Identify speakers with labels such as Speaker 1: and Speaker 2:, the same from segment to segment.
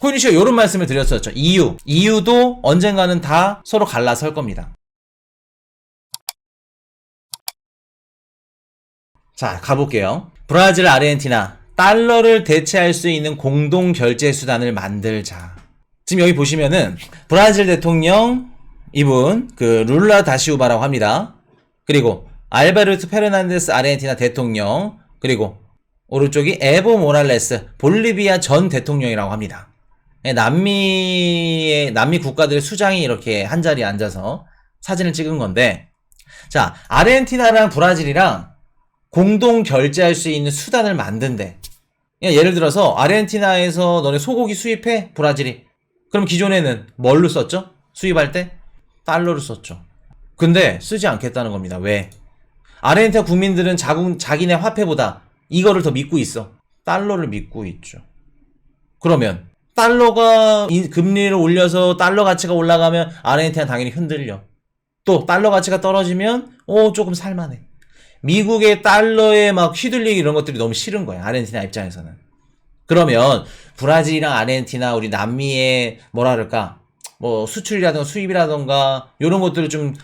Speaker 1: 코인이슈가 이런 말씀을 드렸었죠. 이유도 언젠가는 다 서로 갈라설 겁니다. 자, 가볼게요. 브라질, 아르헨티나 달러를 대체할 수 있는 공동 결제 수단을 만들자. 지금 여기 보시면은 브라질 대통령 이분 그 룰라 다시우바라고 합니다. 그리고 알베르토 페르난데스 아르헨티나 대통령, 그리고 오른쪽이 에보 모랄레스 볼리비아 전 대통령이라고 합니다. 남미 국가들의 수장이 이렇게 한자리에 앉아서 사진을 찍은 건데, 자, 아르헨티나랑 브라질이랑 공동 결제할 수 있는 수단을 만든대. 예를 들어서 아르헨티나에서 너네 소고기 수입해, 브라질이. 그럼 기존에는 뭘로 썼죠? 수입할 때? 달러로 썼죠. 근데 쓰지 않겠다는 겁니다. 왜? 아르헨티나 국민들은 자기네 화폐보다 이거를 더 믿고 있어. 달러를 믿고 있죠. 그러면 달러가 금리를 올려서 달러 가치가 올라가면 아르헨티나 당연히 흔들려. 또 달러 가치가 떨어지면 조금 살만해. 미국의 달러에 막 휘둘리기 이런 것들이 너무 싫은 거야, 아르헨티나 입장에서는. 그러면 브라질이랑 아르헨티나, 우리 남미의 뭐라 그럴까, 뭐 수출이라든가 수입이라든가 이런 것들을 좀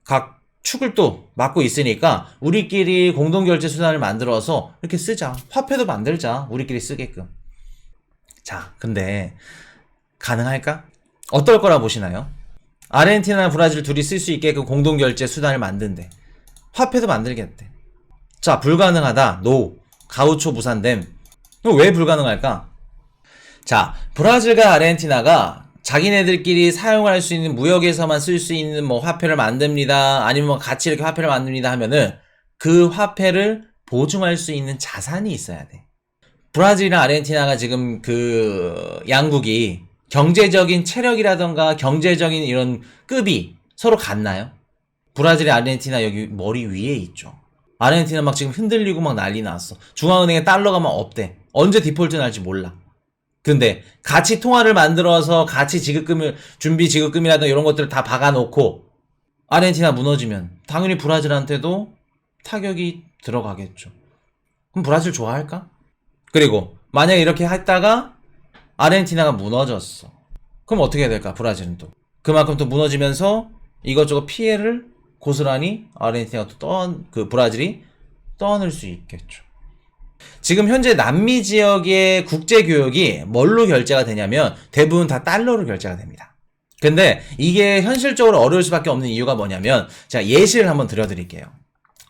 Speaker 1: 각 축을 또 맡고 있으니까 우리끼리 공동결제 수단을 만들어서 이렇게 쓰자. 화폐도 만들자, 우리끼리 쓰게끔. 자, 근데 가능할까? 어떨 거라 보시나요? 아르헨티나나 브라질 둘이 쓸 수 있게끔 공동결제 수단을 만든대. 화폐도 만들겠대. 자, 불가능하다. 노. 가우초 무산됨. 왜 불가능할까? 자, 브라질과 아르헨티나가 자기네들끼리 사용할 수 있는, 무역에서만 쓸 수 있는 뭐 화폐를 만듭니다. 아니면 뭐 같이 이렇게 화폐를 만듭니다 하면은 그 화폐를 보증할 수 있는 자산이 있어야 돼. 브라질이랑 아르헨티나가 지금 그 양국이 경제적인 체력이라던가 경제적인 이런 급이 서로 같나요? 브라질이 아르헨티나 여기 머리 위에 있죠. 아르헨티나 막 지금 흔들리고 막 난리 났어. 중앙은행에 달러가 막 없대. 언제 디폴트 날지 몰라. 근데 같이 통화를 만들어서 같이 지급금을, 준비 지급금이라든가 이런 것들을 다 박아놓고 아르헨티나 무너지면 당연히 브라질한테도 타격이 들어가겠죠. 그럼 브라질 좋아할까? 그리고 만약에 이렇게 했다가 아르헨티나가 무너졌어. 그럼 어떻게 해야 될까? 브라질은 또 그만큼 또 무너지면서 이것저것 피해를 고스란히 아르헨티나가 또 브라질이 떠안을 수 있겠죠. 지금 현재 남미 지역의 국제교역이 뭘로 결제가 되냐면 대부분 다 달러로 결제가 됩니다. 근데 이게 현실적으로 어려울 수밖에 없는 이유가 뭐냐면, 제가 예시를 한번 들어드릴게요.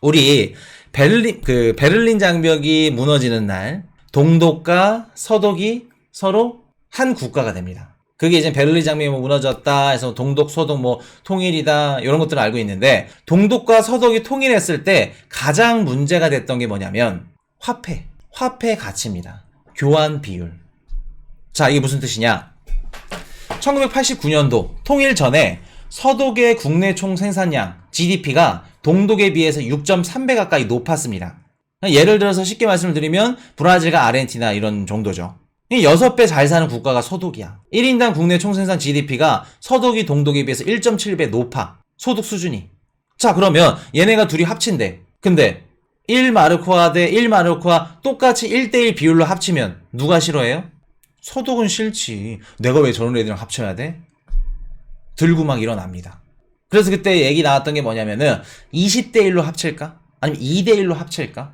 Speaker 1: 우리 베를린 장벽이 무너지는 날 동독과 서독이 서로 한 국가가 됩니다. 그게 이제 베를린 장벽이 무너졌다 해서 동독, 서독 뭐 통일이다 이런 것들을 알고 있는데, 동독과 서독이 통일했을 때 가장 문제가 됐던 게 뭐냐면 화폐 가치입니다. 교환 비율. 자, 이게 무슨 뜻이냐? 1989년도 통일 전에 서독의 국내 총 생산량 GDP가 동독에 비해서 6.3배 가까이 높았습니다. 예를 들어서 쉽게 말씀을 드리면 브라질과 아르헨티나 이런 정도죠. 6배 잘 사는 국가가 서독이야. 1인당 국내 총생산 GDP가 서독이 동독에 비해서 1.7배 높아. 소득 수준이. 자, 그러면 얘네가 둘이 합친대. 근데 1마르코아 대 1마르코아 똑같이 1대1 비율로 합치면 누가 싫어해요? 서독은 싫지. 내가 왜 저런 애들이랑 합쳐야 돼? 들고 막 일어납니다. 그래서 그때 얘기 나왔던 게 뭐냐면은 20대1로 합칠까? 아니면 2대1로 합칠까?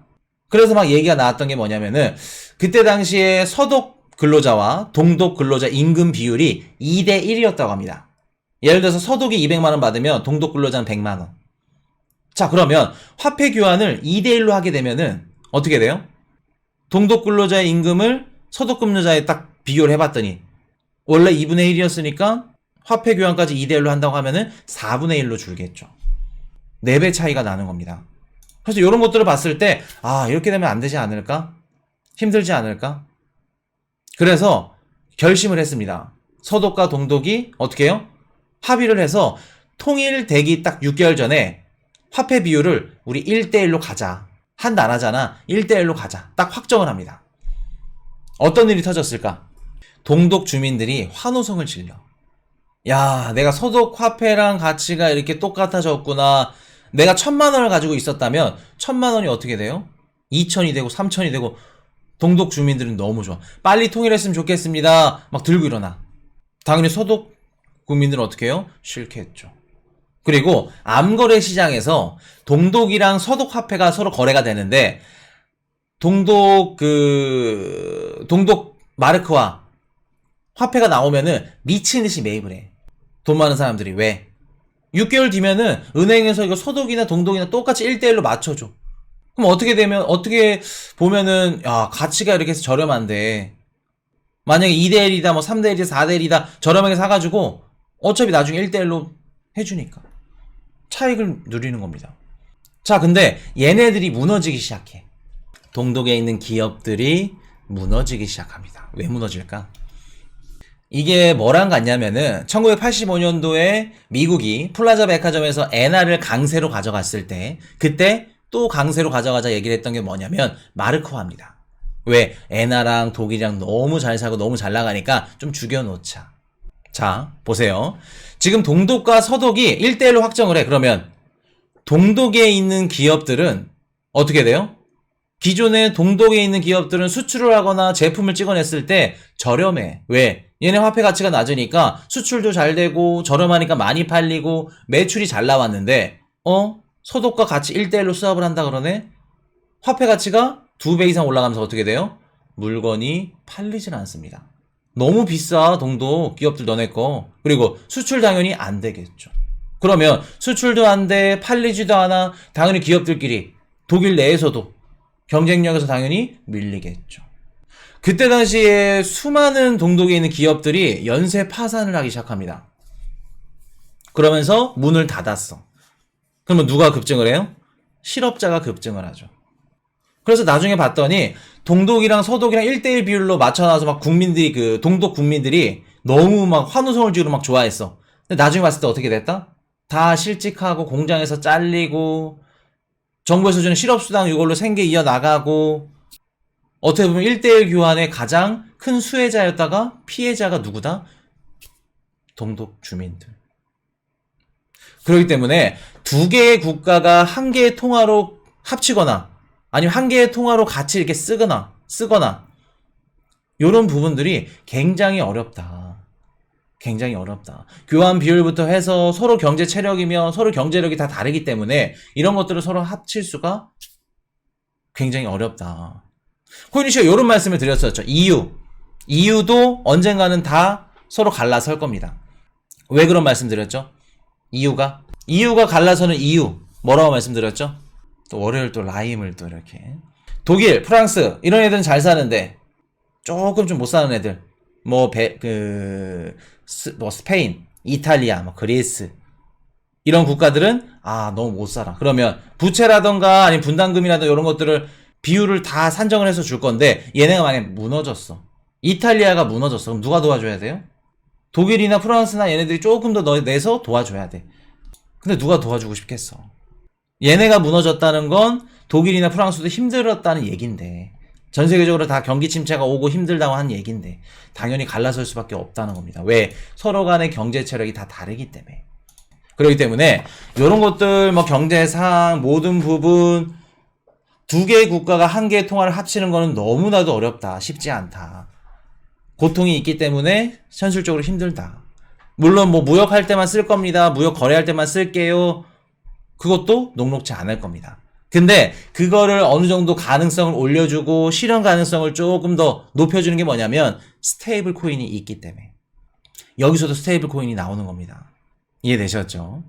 Speaker 1: 그래서 막 얘기가 나왔던 게 뭐냐면은 그때 당시에 서독 근로자와 동독 근로자 임금 비율이 2대1이었다고 합니다. 예를 들어서 서독이 200만원 받으면 동독 근로자는 100만원. 자, 그러면 화폐 교환을 2대1로 하게 되면은 어떻게 돼요? 동독 근로자의 임금을 서독 근로자에 딱 비교를 해봤더니 원래 2분의 1이었으니까 화폐 교환까지 2대1로 한다고 하면은 4분의 1로 줄겠죠. 4배 차이가 나는 겁니다. 그래서 이런 것들을 봤을 때 이렇게 되면 안 되지 않을까? 힘들지 않을까? 그래서 결심을 했습니다. 서독과 동독이 어떻게 해요? 합의를 해서 통일되기 딱 6개월 전에 화폐 비율을 우리 1대1로 가자. 한 나라잖아. 1대1로 가자. 딱 확정을 합니다. 어떤 일이 터졌을까? 동독 주민들이 환호성을 질러. 야, 내가 서독 화폐랑 가치가 이렇게 똑같아졌구나. 내가 1000만 원을 가지고 있었다면 1000만 원이 어떻게 돼요? 2000이 되고 3000이 되고 동독 주민들은 너무 좋아. 빨리 통일했으면 좋겠습니다. 막 들고 일어나. 당연히 서독 국민들은 어떻게 해요? 싫겠죠. 그리고 암거래 시장에서 동독이랑 서독 화폐가 서로 거래가 되는데 동독 마르크와 화폐가 나오면은 미친 듯이 매입을 해. 돈 많은 사람들이. 왜? 6개월 뒤면은 은행에서 이거 서독이나 동독이나 똑같이 1대1로 맞춰줘. 그럼 어떻게 보면은, 야, 가치가 이렇게 해서 저렴한데, 만약에 2대1이다, 뭐 3대1이다, 4대1이다, 저렴하게 사가지고, 어차피 나중에 1대1로 해주니까. 차익을 누리는 겁니다. 자, 근데 얘네들이 무너지기 시작해. 동독에 있는 기업들이 무너지기 시작합니다. 왜 무너질까? 이게 뭐랑 같냐면은 1985년도에 미국이 플라자 백화점에서 엔화를 강세로 가져갔을 때 그때 또 강세로 가져가자 얘기를 했던 게 뭐냐면 마르크화입니다. 왜? 엔화랑 독일이랑 너무 잘 사고 너무 잘 나가니까 좀 죽여놓자. 자, 보세요. 지금 동독과 서독이 1대1로 확정을 해. 그러면 동독에 있는 기업들은 어떻게 돼요? 기존에 동독에 있는 기업들은 수출을 하거나 제품을 찍어냈을 때 저렴해. 왜? 얘네 화폐 가치가 낮으니까 수출도 잘 되고 저렴하니까 많이 팔리고 매출이 잘 나왔는데 서독과 같이 1대1로 수합을 한다 그러네? 화폐 가치가 2배 이상 올라가면서 어떻게 돼요? 물건이 팔리진 않습니다. 너무 비싸 동독 기업들 너네 거. 그리고 수출 당연히 안 되겠죠. 그러면 수출도 안 돼, 팔리지도 않아. 당연히 기업들끼리 독일 내에서도 경쟁력에서 당연히 밀리겠죠. 그때 당시에 수많은 동독에 있는 기업들이 연쇄 파산을 하기 시작합니다. 그러면서 문을 닫았어. 그러면 누가 급증을 해요? 실업자가 급증을 하죠. 그래서 나중에 봤더니 동독이랑 서독이랑 1대1 비율로 맞춰놔서 막 국민들이 동독 국민들이 너무 막 환호성을 지르고 막 좋아했어. 근데 나중에 봤을 때 어떻게 됐다? 다 실직하고 공장에서 잘리고 정부에서 주는 실업수당 이걸로 생계 이어나가고 어떻게 보면 1대1 교환의 가장 큰 수혜자였다가 피해자가 누구다? 동독 주민들. 그렇기 때문에 두 개의 국가가 한 개의 통화로 합치거나 아니면 한 개의 통화로 같이 이렇게 쓰거나 이런 부분들이 굉장히 어렵다. 굉장히 어렵다. 교환 비율부터 해서 서로 경제 체력이며 서로 경제력이 다 다르기 때문에 이런 것들을 서로 합칠 수가 굉장히 어렵다. 코인이 씨가 이런 말씀을 드렸었죠. EU도 언젠가는 다 서로 갈라설 겁니다. 왜 그런 말씀 드렸죠? EU가 갈라서는 EU 뭐라고 말씀드렸죠? 또 월요일 또 라임을 또 이렇게 독일, 프랑스 이런 애들은 잘 사는데 조금 좀 못 사는 애들 스페인, 이탈리아, 그리스 이런 국가들은 너무 못 살아. 그러면 부채라던가 아니면 분담금이라든가 이런 것들을 비율을 다 산정을 해서 줄 건데 얘네가 만약에 무너졌어. 이탈리아가 무너졌어. 그럼 누가 도와줘야 돼요? 독일이나 프랑스나 얘네들이 조금 더 내서 도와줘야 돼. 근데 누가 도와주고 싶겠어? 얘네가 무너졌다는 건 독일이나 프랑스도 힘들었다는 얘긴데 전 세계적으로 다 경기 침체가 오고 힘들다고 하는 얘긴데 당연히 갈라설 수밖에 없다는 겁니다. 왜? 서로 간의 경제 체력이 다 다르기 때문에. 그렇기 때문에 이런 것들 경제상 모든 부분 두 개의 국가가 한 개의 통화를 합치는 거는 너무나도 어렵다. 쉽지 않다. 고통이 있기 때문에 현실적으로 힘들다. 물론 무역할 때만 쓸 겁니다. 무역 거래할 때만 쓸게요. 그것도 녹록지 않을 겁니다. 근데 그거를 어느 정도 가능성을 올려주고 실현 가능성을 조금 더 높여주는 게 뭐냐면 스테이블 코인이 있기 때문에. 여기서도 스테이블 코인이 나오는 겁니다. 이해되셨죠?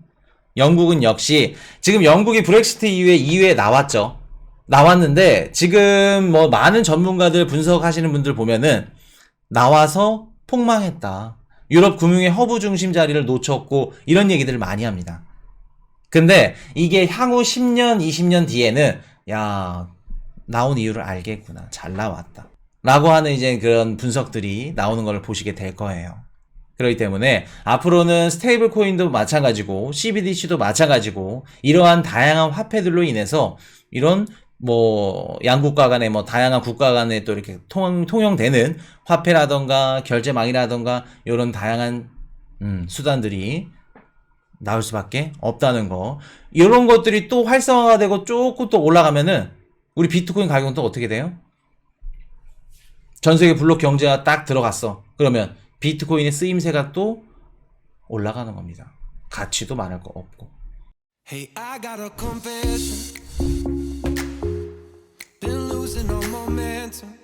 Speaker 1: 영국은 역시 지금 영국이 브렉시트 이후에 EU에 나왔죠. 나왔는데 지금 많은 전문가들 분석하시는 분들 보면은 나와서 폭망했다. 유럽 금융의 허브 중심 자리를 놓쳤고 이런 얘기들을 많이 합니다. 근데 이게 향후 10년, 20년 뒤에는 나온 이유를 알겠구나. 잘 나왔다. 라고 하는 이제 그런 분석들이 나오는 걸 보시게 될 거예요. 그렇기 때문에 앞으로는 스테이블 코인도 마찬가지고 CBDC도 마찬가지고 이러한 다양한 화폐들로 인해서 이런 양국가 간에 다양한 국가 간에 또 이렇게 통용되는 화폐라던가 결제망이라던가 이런 다양한 수단들이 나올 수밖에 없다는 거. 이런 것들이 또 활성화가 되고 조금 또 올라가면은 우리 비트코인 가격은 또 어떻게 돼요? 전 세계 블록 경제가 딱 들어갔어. 그러면 비트코인의 쓰임새가 또 올라가는 겁니다. 가치도 말할 거 없고.
Speaker 2: Hey, I got a confession. Been losing all momentum.